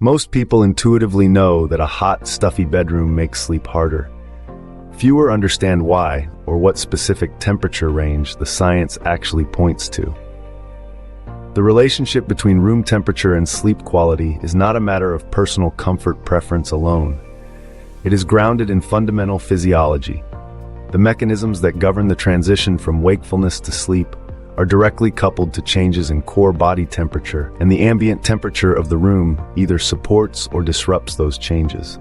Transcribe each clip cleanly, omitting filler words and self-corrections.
Most people intuitively know that a hot, stuffy bedroom makes sleep harder. Fewer understand why or what specific temperature range the science actually points to. The relationship between room temperature and sleep quality is not a matter of personal comfort preference alone. It is grounded in fundamental physiology. The mechanisms that govern the transition from wakefulness to sleep are directly coupled to changes in core body temperature, and the ambient temperature of the room either supports or disrupts those changes.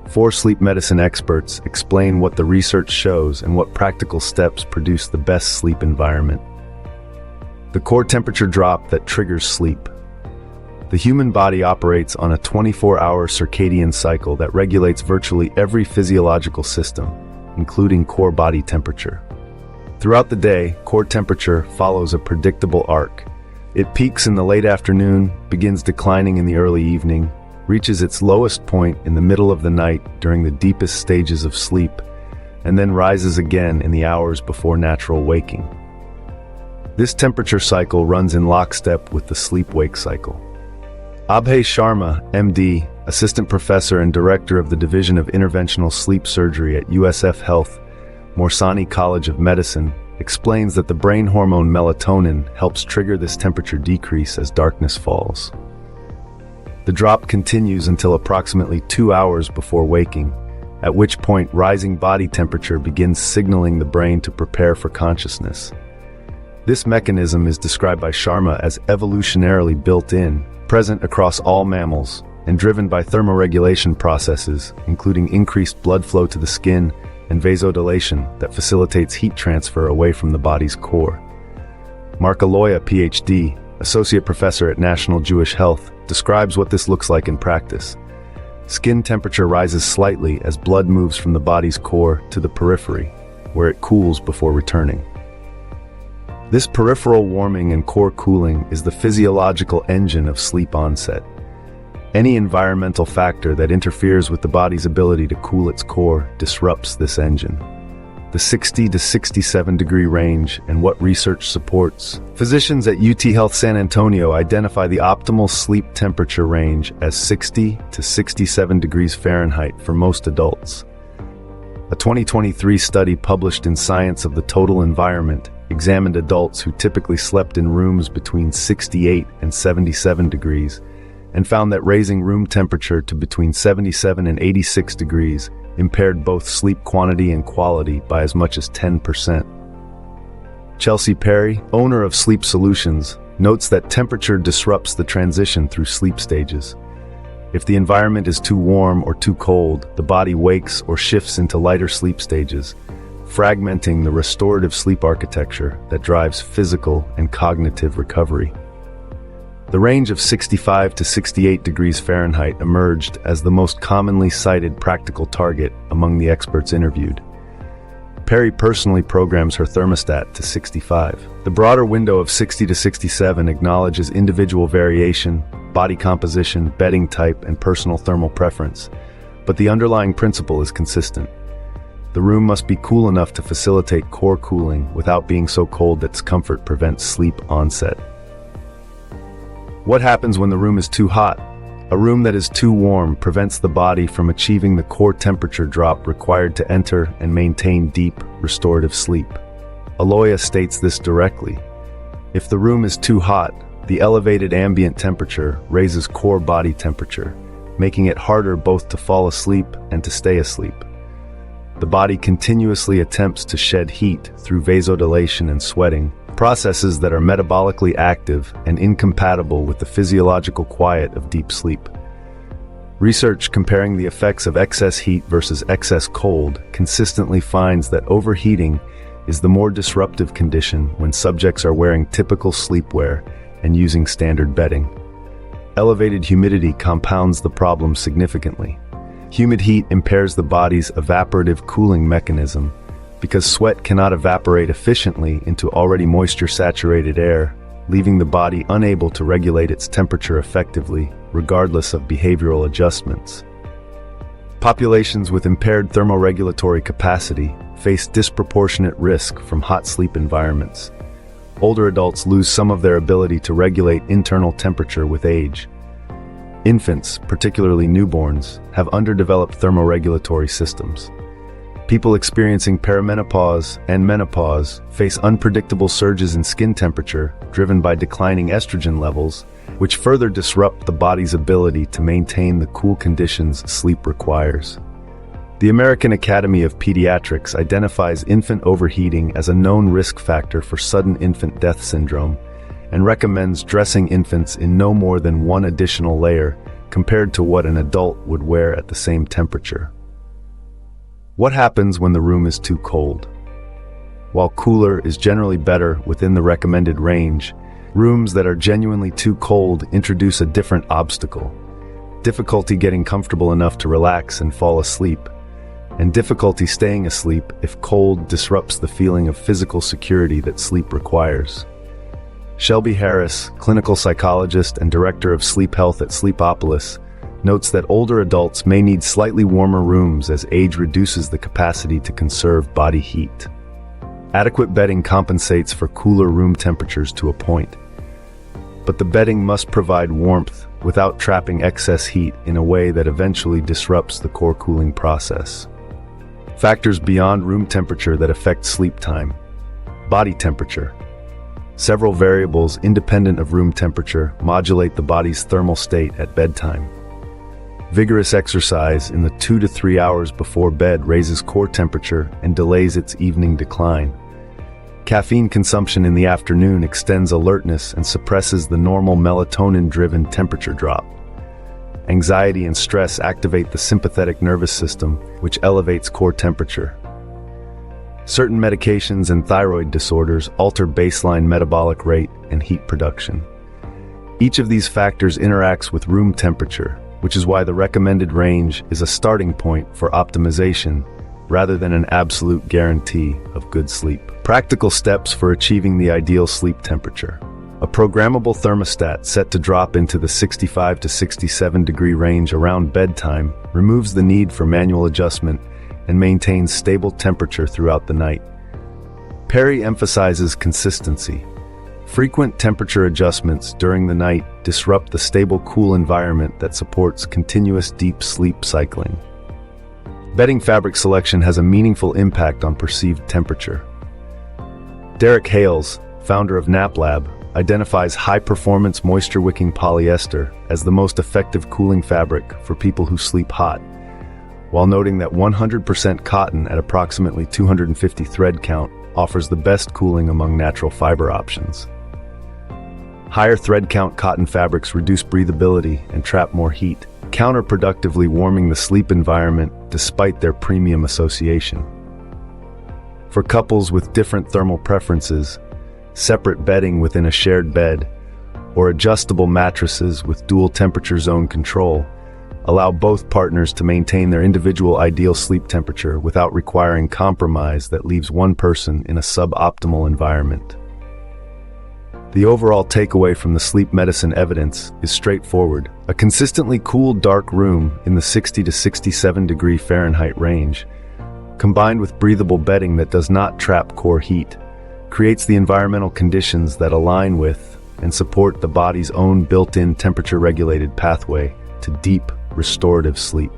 4 sleep medicine experts explain what the research shows and what practical steps produce the best sleep environment. The core temperature drop that triggers sleep. The human body operates on a 24-hour circadian cycle that regulates virtually every physiological system, including core body temperature. Throughout the day, core temperature follows a predictable arc. It peaks in the late afternoon, begins declining in the early evening, reaches its lowest point in the middle of the night during the deepest stages of sleep, and then rises again in the hours before natural waking. This temperature cycle runs in lockstep with the sleep-wake cycle. Abhay Sharma, MD, Assistant Professor and Director of the Division of Interventional Sleep Surgery at USF Health, Morsani College of Medicine, explains that the brain hormone melatonin helps trigger this temperature decrease as darkness falls. The drop continues until approximately 2 hours before waking, at which point rising body temperature begins signaling the brain to prepare for consciousness. This mechanism is described by Sharma as evolutionarily built-in, present across all mammals, and driven by thermoregulation processes, including increased blood flow to the skin and vasodilation that facilitates heat transfer away from the body's core. Mark Aloya, PhD, Associate Professor at National Jewish Health, describes what this looks like in practice. Skin temperature rises slightly as blood moves from the body's core to the periphery, where it cools before returning. This peripheral warming and core cooling is the physiological engine of sleep onset. Any environmental factor that interferes with the body's ability to cool its core disrupts this engine. The 60 to 67 degree range and what research supports. Physicians at UT Health San Antonio identify the optimal sleep temperature range as 60 to 67 degrees Fahrenheit for most adults. A 2023 study published in Science of the Total Environment examined adults who typically slept in rooms between 68 and 77 degrees and found that raising room temperature to between 77 and 86 degrees impaired both sleep quantity and quality by as much as 10%. Chelsea Perry, owner of Sleep Solutions, notes that temperature disrupts the transition through sleep stages. If the environment is too warm or too cold, the body wakes or shifts into lighter sleep stages, fragmenting the restorative sleep architecture that drives physical and cognitive recovery. The range of 65 to 68 degrees Fahrenheit emerged as the most commonly cited practical target among the experts interviewed. Perry personally programs her thermostat to 65. The broader window of 60 to 67 acknowledges individual variation, body composition, bedding type, and personal thermal preference, but the underlying principle is consistent. The room must be cool enough to facilitate core cooling without being so cold that discomfort prevents sleep onset. What happens when the room is too hot? A room that is too warm prevents the body from achieving the core temperature drop required to enter and maintain deep, restorative sleep. Aloya states this directly. If the room is too hot, the elevated ambient temperature raises core body temperature, making it harder both to fall asleep and to stay asleep. The body continuously attempts to shed heat through vasodilation and sweating, processes that are metabolically active and incompatible with the physiological quiet of deep sleep. Research comparing the effects of excess heat versus excess cold consistently finds that overheating is the more disruptive condition when subjects are wearing typical sleepwear and using standard bedding. Elevated humidity compounds the problem significantly. Humid heat impairs the body's evaporative cooling mechanism because sweat cannot evaporate efficiently into already moisture-saturated air, leaving the body unable to regulate its temperature effectively, regardless of behavioral adjustments. Populations with impaired thermoregulatory capacity face disproportionate risk from hot sleep environments. Older adults lose some of their ability to regulate internal temperature with age. Infants, particularly newborns, have underdeveloped thermoregulatory systems. People experiencing perimenopause and menopause face unpredictable surges in skin temperature driven by declining estrogen levels, which further disrupt the body's ability to maintain the cool conditions sleep requires. The American Academy of Pediatrics identifies infant overheating as a known risk factor for sudden infant death syndrome and recommends dressing infants in no more than one additional layer compared to what an adult would wear at the same temperature. What happens when the room is too cold? While cooler is generally better within the recommended range, rooms that are genuinely too cold introduce a different obstacle: difficulty getting comfortable enough to relax and fall asleep, and difficulty staying asleep if cold disrupts the feeling of physical security that sleep requires. Shelby Harris, clinical psychologist and director of sleep health at Sleepopolis, notes that older adults may need slightly warmer rooms as age reduces the capacity to conserve body heat. Adequate bedding compensates for cooler room temperatures to a point, but the bedding must provide warmth without trapping excess heat in a way that eventually disrupts the core cooling process. Factors beyond room temperature that affect sleep time. Body temperature. Several variables independent of room temperature modulate the body's thermal state at bedtime. Vigorous exercise in the 2 to 3 hours before bed raises core temperature and delays its evening decline. Caffeine consumption in the afternoon extends alertness and suppresses the normal melatonin-driven temperature drop. Anxiety and stress activate the sympathetic nervous system, which elevates core temperature. Certain medications and thyroid disorders alter baseline metabolic rate and heat production. Each of these factors interacts with room temperature, which is why the recommended range is a starting point for optimization rather than an absolute guarantee of good sleep. Practical steps for achieving the ideal sleep temperature. A programmable thermostat set to drop into the 65 to 67 degree range around bedtime removes the need for manual adjustment and maintains stable temperature throughout the night. Perry emphasizes consistency. Frequent temperature adjustments during the night disrupt the stable, cool environment that supports continuous deep sleep cycling. Bedding fabric selection has a meaningful impact on perceived temperature. Derek Hales, founder of NapLab, identifies high-performance moisture-wicking polyester as the most effective cooling fabric for people who sleep hot, while noting that 100% cotton at approximately 250 thread count offers the best cooling among natural fiber options. Higher thread count cotton fabrics reduce breathability and trap more heat, counterproductively warming the sleep environment despite their premium association. For couples with different thermal preferences, separate bedding within a shared bed, or adjustable mattresses with dual temperature zone control allow both partners to maintain their individual ideal sleep temperature without requiring compromise that leaves one person in a suboptimal environment. The overall takeaway from the sleep medicine evidence is straightforward. A consistently cool, dark room in the 60 to 67 degree Fahrenheit range, combined with breathable bedding that does not trap core heat, creates the environmental conditions that align with and support the body's own built-in temperature-regulated pathway to deep, restorative sleep.